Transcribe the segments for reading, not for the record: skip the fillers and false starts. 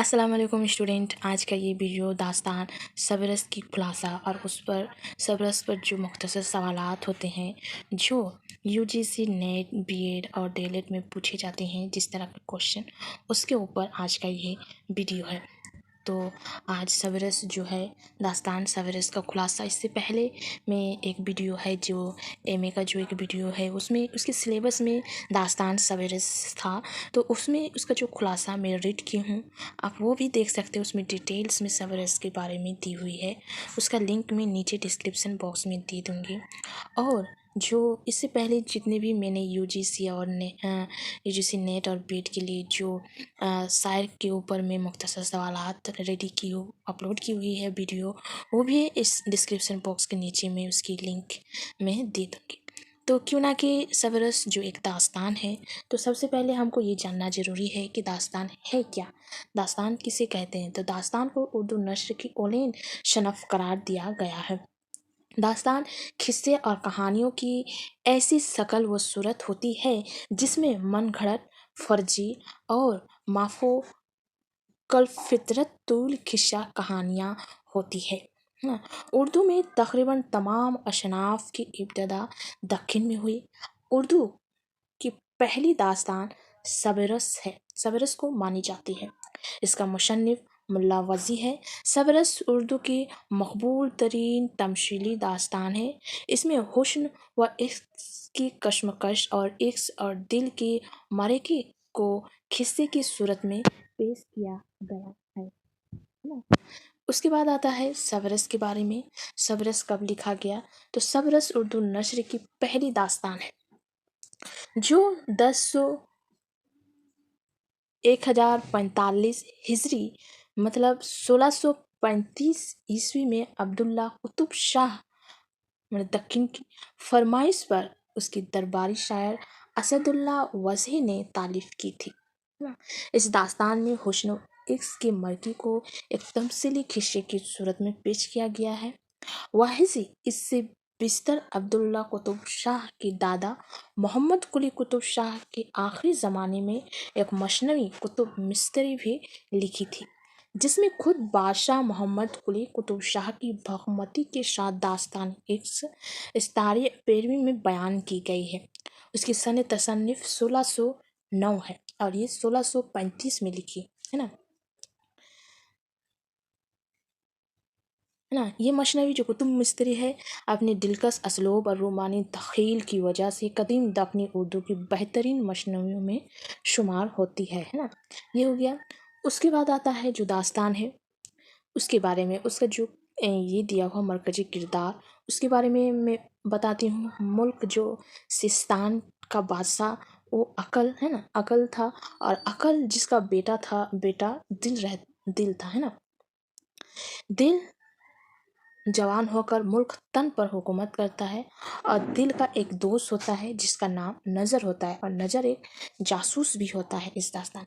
अस्सलाम वालेकुम स्टूडेंट। आज का ये वीडियो दास्तान सबरस की खुलासा और उस पर सबरस पर जो मुख्तसर सवालात होते हैं जो यूजीसी नेट बीएड और डीएलएड में पूछे जाते हैं, जिस तरह के क्वेश्चन, उसके ऊपर आज का ये वीडियो है। तो आज सबरस जो है दास्तान सबरस का खुलासा, इससे पहले में एक वीडियो है जो एमए का जो एक वीडियो है उसमें उसके सिलेबस में दास्तान सबरस था, तो उसमें उसका जो खुलासा मैं रीड की हूँ, आप वो भी देख सकते हो। उसमें डिटेल्स में सबरस के बारे में दी हुई है, उसका लिंक मैं नीचे डिस्क्रिप्शन बॉक्स में दे दूँगी। और जो इससे पहले जितने भी मैंने यूजीसी और यूजीसी नेट और बीएड के लिए जो शायर के ऊपर में मुख्तसर सवालात रेडी की हो, अपलोड की हुई है वीडियो, वो भी इस डिस्क्रिप्शन बॉक्स के नीचे में उसकी लिंक में दे दूँगी। तो क्यों ना कि सबरस जो एक दास्तान है, तो सबसे पहले हमको ये जानना ज़रूरी है कि दास्तान है क्या, दास्तान किसे कहते हैं। तो दास्तान को उर्दू नस्र की औलेन शनफ करार दिया गया है। दास्तान किस्से और कहानियों की ऐसी शक्ल व सूरत होती है जिसमें मन घड़त, फर्जी और माफो कल फितरत तूल किस्सा कहानियाँ होती है। उर्दू में तकरीबन तमाम अशनाफ की इब्तदा दक्षिण में हुई। उर्दू की पहली दास्तान सबरस है, सबरस को मानी जाती है। इसका मुसन्निफ मुल्ला वज़ी है। सबरस उर्दू की मकबूल तरीन तमशीली दास्तान है। इसमें हुस्न व इश्क की कशमकश और इश्क और दिल की मारके को खिस्से की सूरत में पेश किया गया है ना। उसके बाद आता है सबरस के बारे में। सबरस कब लिखा गया, तो सबरस उर्दू नस्र की पहली दास्तान है जो 1045 हिजरी मतलब 1635 ईस्वी में अब्दुल्ला कुतुब शाह दक्कन की फरमाइश पर उसकी दरबारी शायर असदुल्ला वज़ी ने तालीफ की थी। इस दास्तान में हुस्न इश्क की मर्की को एक तमसीली खिस्से की सूरत में पेश किया गया है। वाहिजी इससे बिस्तर अब्दुल्ला कुतुब शाह के दादा मोहम्मद कुली कुतुब शाह के आखिरी ज़माने में एक मसनवी कुतुब मिस्त्री भी लिखी थी, जिसमें खुद बादशाह मोहम्मद कुली कुतुब शाह की बहुमती के साथ दास्तान इश्क इस्तारी पेरवी में बयान की गई है। उसकी सन तसन्निफ 1609 है और ये 1635 में लिखी है ना। ये मसनवी जो कुतुब मिस्त्री है, अपने दिलकश असलूब और रोमानी तख़ील की वजह से कदीम दक्कनी उर्दू की बेहतरीन मसनवियों में शुमार होती है ना। ये हो गया। उसके बाद आता है जो दास्तान है उसके बारे में, उसका जो ये दिया हुआ मरकजी किरदार, उसके बारे में मैं बताती हूँ। मुल्क जो सिस्तान का बादशाह वो अकल है ना, अकल था, और अकल जिसका बेटा था, बेटा दिल था है ना। दिल जवान होकर मुल्क तन पर हुकूमत करता है, और दिल का एक दोस्त होता है जिसका नाम नज़र होता है, और नज़र एक जासूस भी होता है इस दास्तान।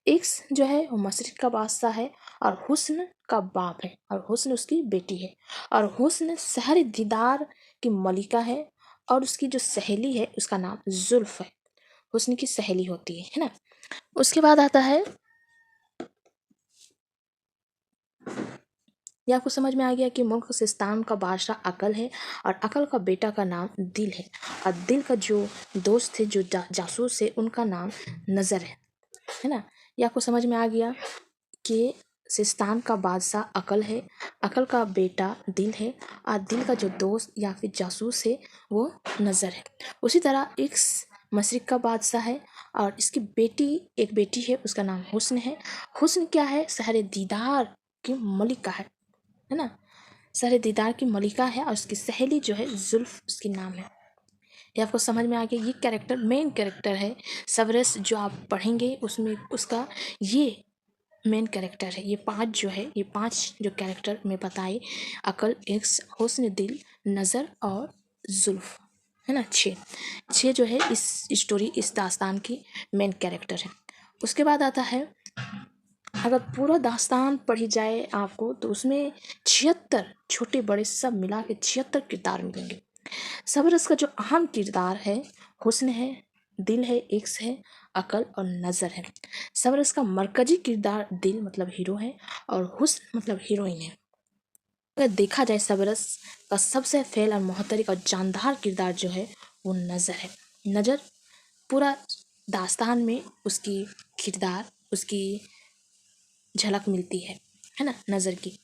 इश्क जो है वो मशरिक का बादशाह है, और हुस्न का बाप है, और हुस्न उसकी बेटी है, और हुस्न सहर दीदार की मलिका है, और उसकी जो सहेली है उसका नाम जुल्फ है, हुस्न की सहेली होती है ना। उसके बाद आता है, ये आपको समझ में आ गया कि मुल्क सिस्तान का बादशाह अकल है, और अकल का बेटा का नाम दिल है, और दिल का जो दोस्त है जो जासूस है उनका नाम नज़र है ना। ये आपको समझ में आ गया कि सिस्तान का बादशाह अकल है, अकल का बेटा दिल है, और दिल का जो दोस्त या फिर जासूस है वो नज़र है। उसी तरह एक मशरिक का बादशाह है, और इसकी एक बेटी है, उसका नाम हुस्न है। हुस्न क्या है, सहर दीदार की मलिका है ना, सहर दीदार की मलिका है, और उसकी सहेली जो है जुल्फ उसकी नाम है। ये आपको समझ में आ गया। ये कैरेक्टर मेन कैरेक्टर है सबरस जो आप पढ़ेंगे उसमें, उसका ये मेन कैरेक्टर है। ये पांच जो है, ये पांच जो कैरेक्टर मैं बताई, अकल, इश्क, हुस्न, दिल, नज़र और जुल्फ है ना, छः जो है इस स्टोरी, इस दास्तान की मेन कैरेक्टर है। उसके बाद आता है, अगर पूरा दास्तान पढ़ी जाए आपको तो उसमें 76 छोटे बड़े सब मिला के 76 किरदार मिलेंगे। सबरस का जो अहम किरदार है हुस्न है, दिल है, इश्क है, अकल और नज़र है। सबरस का मरकजी किरदार दिल मतलब हीरो है और हुस्न मतलब हीरोइन है। अगर देखा जाए सबरस का सबसे फेल और मोहतरक और जानदार किरदार जो है वो नज़र है। नज़र पूरा दास्तान में उसकी किरदार उसकी झलक मिलती है ना नज़र की।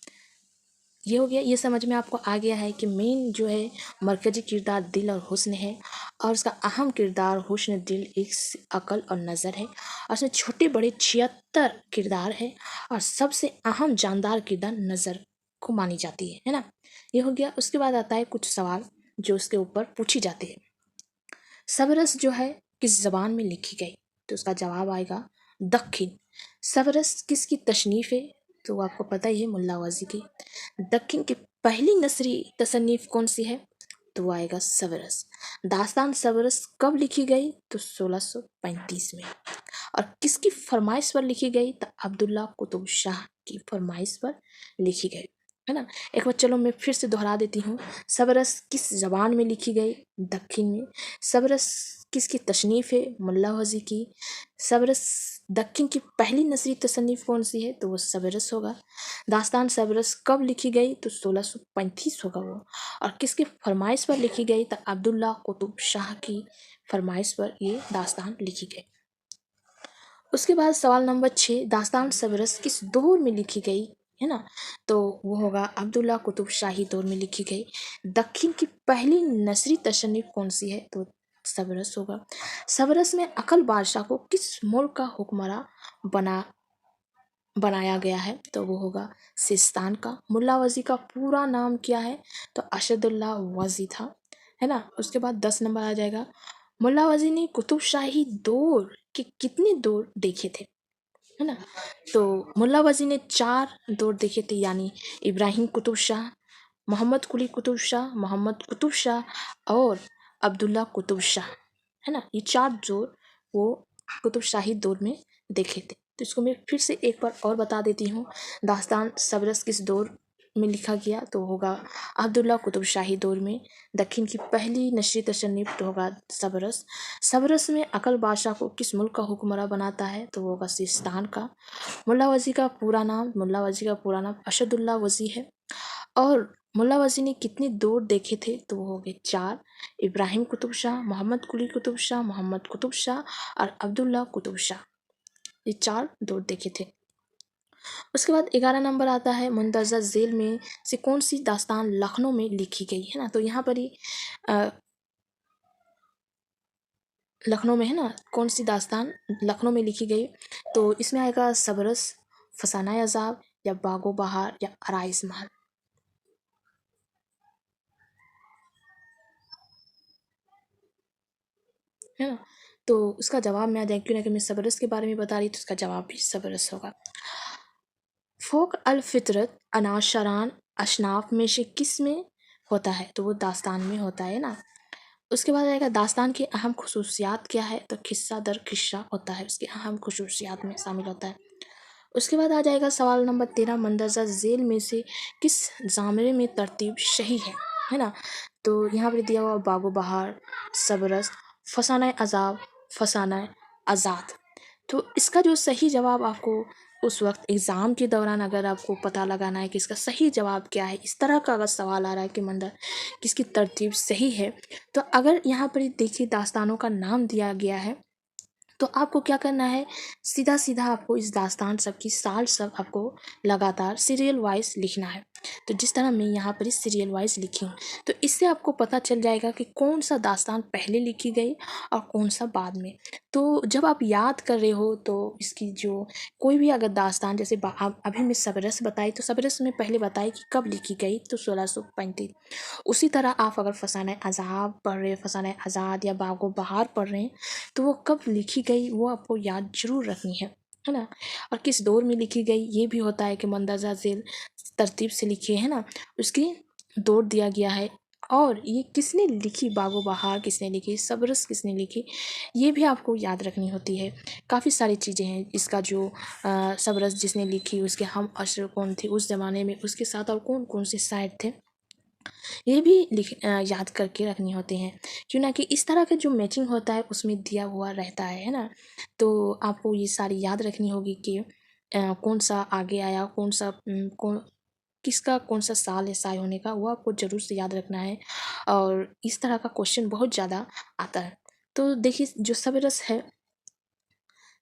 ये हो गया, ये समझ में आपको आ गया है कि मेन जो है मरकजी किरदार दिल और हुस्न है और उसका अहम किरदार हुस्न, दिल, इश्क, अकल और नज़र है और उसमें छोटे बड़े 76 किरदार है और सबसे अहम जानदार किरदार नज़र को मानी जाती है ना। ये हो गया। उसके बाद आता है कुछ सवाल जो उसके ऊपर पूछी जाती है। सबरस जो है किस ज़बान में लिखी गई, तो उसका जवाब आएगा दक्खिन। सबरस किसकी तशनीफ़ है, तो आपको पता ही है मुल्ला वाजी की। दक्खिन की पहली नसरी तसन्नीफ़ कौन सी है, तो वो आएगा सबरस। दास्तान सबरस कब लिखी गई, तो 1635 में। और किसकी फरमाइश पर लिखी गई, तो अब्दुल्ला कुतुब शाह की फरमाइश पर लिखी गई है ना। एक बार चलो मैं फिर से दोहरा देती हूँ। सबरस किस ज़बान में लिखी गई, दक्खिन में। सबरस किसकी तशनीफ़ है, मुल्ला वज़ी की। सबरस दक्खिन की पहली नसरी तसन्नीफ़ कौन सी है, तो वो सबरस होगा। दास्तान सबरस कब लिखी गई, तो 1635 होगा वो। और किसकी फरमाइश पर लिखी गई, तो अब्दुल्ला कुतुब शाह की फरमाइश पर ये दास्तान लिखी गई। उसके बाद सवाल नंबर 6, दास्तान सबरस किस दौर में लिखी गई है ना, तो वो होगा अब्दुल्ला कुतुब शाही दौर में लिखी गई। दक्खिन की पहली नसरी तशन्नुफ़ कौन सी है, तो सबरस होगा। सबरस में अकल बादशाह को किस मुल्क का हुक्मरान बनाया गया है, तो वो होगा सिस्तान का। मुल्ला वज़ी का पूरा नाम क्या है, तो अशदुल्ला वज़ी था है ना। उसके बाद 10 नंबर आ जाएगा। मुल्ला वज़ी ने कुतुब शाही दौर के कितने दौर देखे थे, है ना। तो मुल्ला वज़ी ने 4 दौर देखे थे, यानी इब्राहिम कुतुब शाह, मोहम्मद कुली कुतुब शाह, मोहम्मद कुतुब शाह और अब्दुल्ला कुतुब शाह, है ना। ये 4 दौर वो कुतुब शाही दौर में देखे थे। तो इसको मैं फिर से एक बार और बता देती हूँ। दास्तान सबरस किस दौर में लिखा गया, तो होगा अब्दुल्ला कुतुब शाही दौर में। दक्खिन की पहली नशरी तशन्नुफ़ तो होगा सबरस। सबरस में अकल बादशाह को किस मुल्क का हुक्मरान बनाता है, तो वो होगा सिस्तान का। मुल्ला वज़ी का पूरा नाम अशदुल्ला वज़ी है। और मुल्ला वज़ी ने कितने दौर देखे थे, तो वो हो गए 4। इब्राहिम कुतुब शाह, मोहम्मद कुली कुतुब शाह, मोहम्मद कुतुब शाह और अब्दुल्ला कुतुब शाह, ये 4 दौर देखे थे। उसके बाद 11 नंबर आता है, मुंदरजा झेल में से कौन सी दास्तान लखनऊ में लिखी गई है ना। तो यहाँ पर ही लखनऊ में है ना, कौन सी दास्तान लखनऊ में लिखी गई, तो इसमें आएगा सबरस, फसाना अजाब या बागो बहार या आराइस महल, है ना। तो उसका जवाब में आ जाए, क्यों ना कि मैं सबरस के बारे में बता रही, तो उसका जवाब भी सबरस होगा। फ़ोक अल फितरत अनाशरान अशनाफ में से किस में होता है, तो वो दास्तान में होता है ना। उसके बाद आएगा दास्तान की अहम खसूसियात क्या है, तो किस्सा दर किस्सा होता है, उसकी अहम खसूसियात में शामिल होता है। उसके बाद आ जाएगा सवाल नंबर 13, मंदरजा झेल में से किस ज़ामरे में तरतीब सही है ना। तो यहाँ पर दिया हुआ बागो बहार, सबरस, फसाना अजाब, फसाना आज़ाद। तो इसका जो सही जवाब आपको उस वक्त एग्ज़ाम के दौरान अगर आपको पता लगाना है कि इसका सही जवाब क्या है, इस तरह का अगर सवाल आ रहा है कि मंदर किसकी तरतीब सही है, तो अगर यहाँ पर देखिए दास्तानों का नाम दिया गया है, तो आपको क्या करना है, सीधा सीधा आपको इस दास्तान सब की साल सब आपको लगातार सीरियल वाइज लिखना है। तो जिस तरह मैं यहाँ पर इस सीरियल वाइज लिखी हूँ, तो इससे आपको पता चल जाएगा कि कौन सा दास्तान पहले लिखी गई और कौन सा बाद में। तो जब आप याद कर रहे हो, तो इसकी जो कोई भी अगर दास्तान जैसे अभी मैं सबरस बताई, तो सबरस में पहले बताई कि कब लिखी गई, तो 1635। उसी तरह आप अगर फसाना अजाब पढ़ रहे, फसाना आज़ाद या बागो बहार पढ़ रहे हैं, तो वो कब लिखी गई वो आपको याद जरूर रखनी है ना। और किस दौर में लिखी गई ये भी होता है कि मंदरजा झेल तरतीब से लिखी है ना, उसकी दौर दिया गया है। और ये किसने लिखी, बागो बहार किसने लिखी, सबरस किसने लिखी, ये भी आपको याद रखनी होती है। काफ़ी सारी चीज़ें हैं इसका जो सबरस जिसने लिखी उसके हम अशर कौन थे उस ज़माने में, उसके साथ और कौन कौन से शायर थे, ये भी याद करके रखनी होती हैं, क्यों ना कि इस तरह का जो मैचिंग होता है उसमें दिया हुआ रहता है ना। तो आपको ये सारी याद रखनी होगी कि कौन सा आगे आया, कौन सा कौन किसका कौन सा साल है शाये होने का, वो आपको ज़रूर से याद रखना है। और इस तरह का क्वेश्चन बहुत ज़्यादा आता है। तो देखिए जो शब-ए-रस है,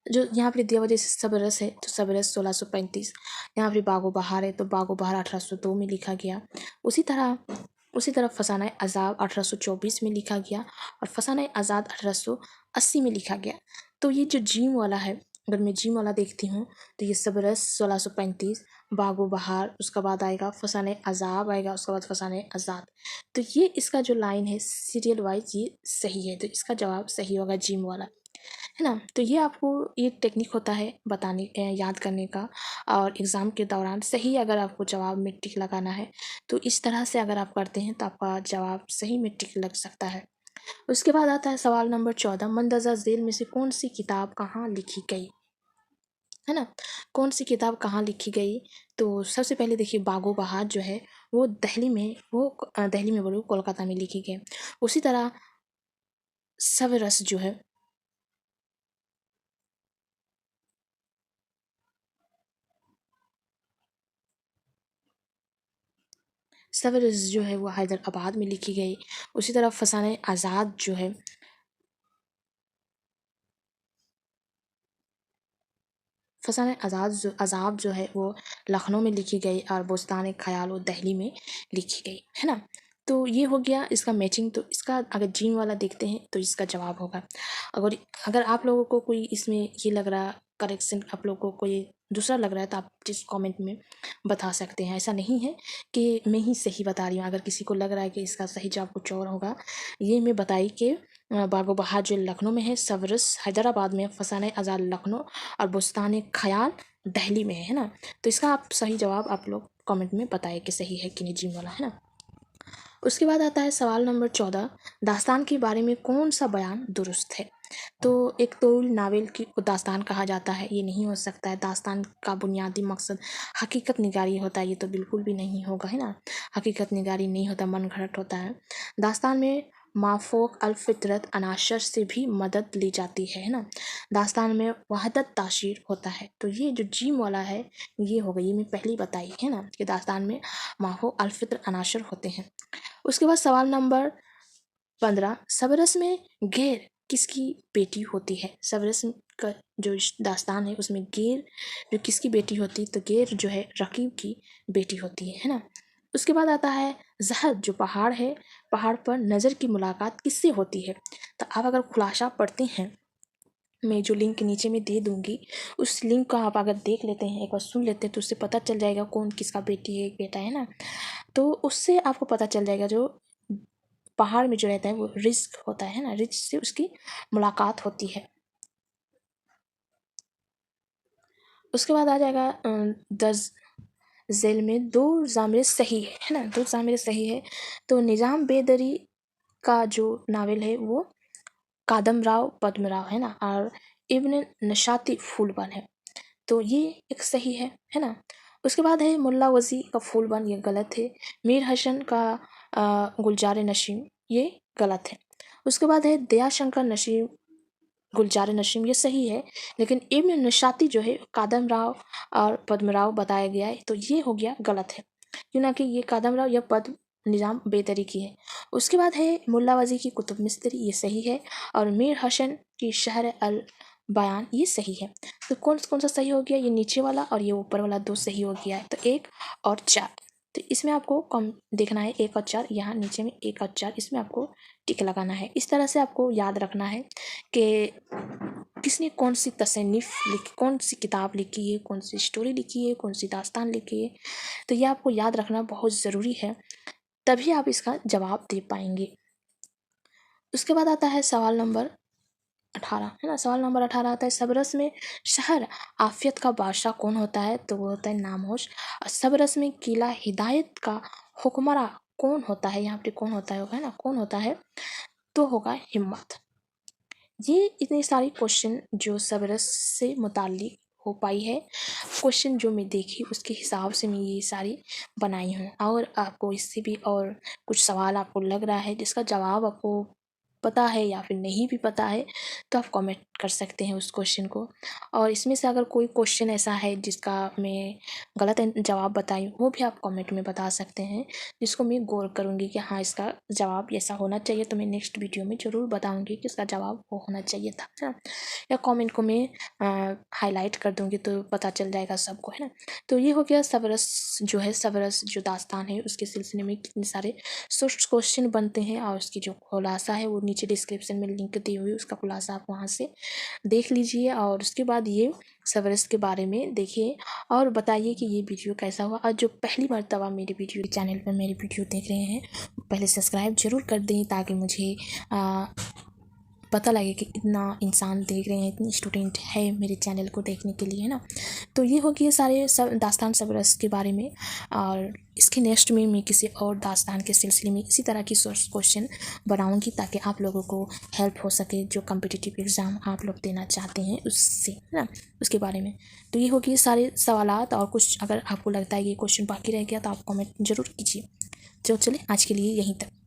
जो यहाँ पे दिया हुआ जैसे शब-ए-रस है तो शब-ए-रस 1635, यहाँ पे बागो-बहार है तो बागो-बहार 1802 में लिखा गया। उसी तरह फसाना-ए-अज़ाब 1824 में लिखा गया और फसाना-ए-आज़ाद 1880 में लिखा गया। तो ये जो जीम वाला है, अगर मैं जीम वाला देखती हूँ तो ये शब-ए-रस 1635, बागो-बहार, उसके बाद आएगा फसाना-ए-अज़ाब आएगा, उसके बाद फसाना-ए-आज़ाद। तो ये इसका जो लाइन है सीरियल वाइज ये सही है, तो इसका जवाब सही होगा जीम वाला, है ना। तो ये आपको ये टेक्निक होता है बताने याद करने का। और एग्ज़ाम के दौरान सही अगर आपको जवाब में टिक लगाना है तो इस तरह से अगर आप करते हैं तो आपका जवाब सही में टिक लग सकता है। उसके बाद आता है सवाल नंबर 14, मंदरजा ज़ेल में से कौन सी किताब कहाँ लिखी गई, है ना। कौन सी किताब कहाँ लिखी गई, तो सबसे पहले देखिए बागो-बहार जो है वो दिल्ली में बोलूँ कोलकाता में लिखी गई। उसी तरह शब-ए-रस जो है शब-ए-रस जो है वो हैदराबाद में लिखी गई। उसी तरह फसाने-आज़ाद जो है अज़ाब जो है वो लखनऊ में लिखी गई और बोस्तान-ए-ख़याल वो दिल्ली में लिखी गई, है ना। तो ये हो गया इसका मैचिंग। तो इसका अगर जीन वाला देखते हैं तो इसका जवाब होगा। अगर अगर आप लोगों को कोई इसमें ये लग रहा करेक्शन, आप लोगों को कोई दूसरा लग रहा है तो आप जिस कमेंट में बता सकते हैं। ऐसा नहीं है कि मैं ही सही बता रही हूँ। अगर किसी को लग रहा है कि इसका सही जवाब कुछ और होगा, ये मैं बताई कि बागो-बहार जो लखनऊ में है, शब-ए-रस हैदराबाद में, फसाने-आज़ाद लखनऊ और बोस्तान-ए-ख़याल दिल्ली में है ना। तो इसका आप सही जवाब आप लोग कमेंट में बताएं कि सही है कि नहीं जीम वाला, है ना। उसके बाद आता है सवाल नंबर 14, दास्तान के बारे में कौन सा बयान दुरुस्त है। तो एक तोइल नावल को दास्तान कहा जाता है, ये नहीं हो सकता है। दास्तान का बुनियादी मकसद हकीकत निगारी होता है, ये तो बिल्कुल भी नहीं होगा, है ना। हकीकत निगारी नहीं होता, मन घड़त होता है। दास्तान में माफ़ोक अल-फितरत अनासर से भी मदद ली जाती है ना। दास्तान में वहदत ताशीर होता है। तो ये जो जीम वाला है ये हो गई, ये मैं पहले ही बताई है ना कि दास्तान में माफ़ो अल-फितर अनासर होते हैं। उसके बाद सवाल नंबर 15, शब-ए-रस में गैर किसकी बेटी होती है। शब-ए-रस का जो दास्तान है उसमें गैर जो किसकी बेटी होती है, तो गैर जो है रकीब की बेटी होती है ना। उसके बाद आता है ज़हर जो पहाड़ है, पहाड़ पर नज़र की मुलाकात किससे होती है। तो आप अगर खुलासा पढ़ते हैं, मैं जो लिंक नीचे में दे दूँगी उस लिंक को आप अगर देख लेते हैं, एक बार सुन लेते हैं तो उससे पता चल जाएगा कौन किसका बेटी है बेटा है ना। तो उससे आपको पता चल जाएगा जो पहाड़ में जो रहता है वो रिस्क होता है ना, रिस्क से उसकी मुलाकात होती है। उसके बाद आ जाएगा दर्ज झेल में दो ज़ामिर सही है ना, दो ज़ामिर सही है। तो निज़ाम बेदरी का जो नावल है वो कादमराव पद्मराव है ना, और इब्न नशाती फूलबन है। तो ये एक सही है ना। उसके बाद है मुल्ला वज़ी का फूलबन, ये गलत है। मीर हसन का गुलजार नशीम, ये गलत है। उसके बाद है दयाशंकर नशीम गुलजार नशीम, ये सही है। लेकिन इब्न नशाती जो है कादमराव और पद्मराव बताया गया है, तो ये हो गया गलत है, क्यों ना कि ये कादमराव या पद्म निज़ाम बेदरी की है। उसके बाद है मुल्ला वज़ी की कुतुब मिस्री, ये सही है। और मीर हसन की शहर अल बयान, ये सही है। तो कौन कौन सा सही हो गया, ये नीचे वाला और ये ऊपर वाला दो सही हो गया है। तो 1 और 4, तो इसमें आपको कम देखना है 1 और 4, यहाँ नीचे में 1 और 4, इसमें आपको टिक लगाना है। इस तरह से आपको याद रखना है कि किसने कौन सी तसन्नीफ़ लिखी, कौन सी किताब लिखी है, कौन सी स्टोरी लिखी है, कौन सी दास्तान लिखी है। तो ये आपको याद रखना बहुत ज़रूरी है, तभी आप इसका जवाब दे पाएंगे। उसके बाद आता है सवाल नंबर 18, है ना। सवाल नंबर 18 आता है शब-ए-रस में शहर आफियत का बादशाह कौन होता है, तो वो होता है नामोश। और शब-ए-रस में किला हिदायत का हुक्मरां कौन होता है, यहाँ पे कौन होता है ना, कौन होता है, तो होगा हिम्मत। ये इतने सारे क्वेश्चन जो शब-ए-रस से मुताल्लिक हो पाई है। क्वेश्चन जो मैं देखी उसके हिसाब से मैं ये सारी बनाई हूँ। और आपको इससे भी और कुछ सवाल आपको लग रहा है जिसका जवाब आपको पता है या फिर नहीं भी पता है, तो आप कमेंट कर सकते हैं उस क्वेश्चन को। और इसमें से अगर कोई क्वेश्चन ऐसा है जिसका मैं गलत जवाब बताई, वो भी आप कमेंट में बता सकते हैं, जिसको मैं गौर करूँगी कि हाँ इसका जवाब ऐसा होना चाहिए। तो मैं नेक्स्ट वीडियो में ज़रूर बताऊँगी कि इसका जवाब वो होना चाहिए था, है ना। या कमेंट को मैं हाईलाइट कर दूँगी तो पता चल जाएगा सबको, है ना। तो ये हो गया सबरस जो है, सबरस जो दास्तान है उसके सिलसिले में कितने सारे शॉर्ट क्वेश्चन बनते हैं, और उसकी जो खुलासा है वो नीचे डिस्क्रिप्शन में लिंक दी हुई है, उसका खुलासा आप वहाँ से देख लीजिए। और उसके बाद ये सबरस के बारे में देखिए और बताइए कि ये वीडियो कैसा हुआ। और जो पहली मर्तबा मेरे वीडियो चैनल पर मेरी वीडियो देख रहे हैं, पहले सब्सक्राइब जरूर कर दें ताकि मुझे पता लगे कि इतना इंसान देख रहे हैं, इतनी स्टूडेंट है मेरे चैनल को देखने के लिए, है ना। तो ये हो गया सारे सब दास्तान सबरस के बारे में। और इसके नेक्स्ट में मैं किसी और दास्तान के सिलसिले में इसी तरह की सोर्स क्वेश्चन बनाऊंगी ताकि आप लोगों को हेल्प हो सके, जो कम्पिटिटिव एग्ज़ाम आप लोग देना चाहते हैं उससे, है ना, उसके बारे में। तो ये हो गए सारे सवालात। और कुछ अगर आपको लगता है कि क्वेश्चन बाकी रह गया तो आप कमेंट जरूर कीजिए। चलो चले आज के लिए यहीं तक।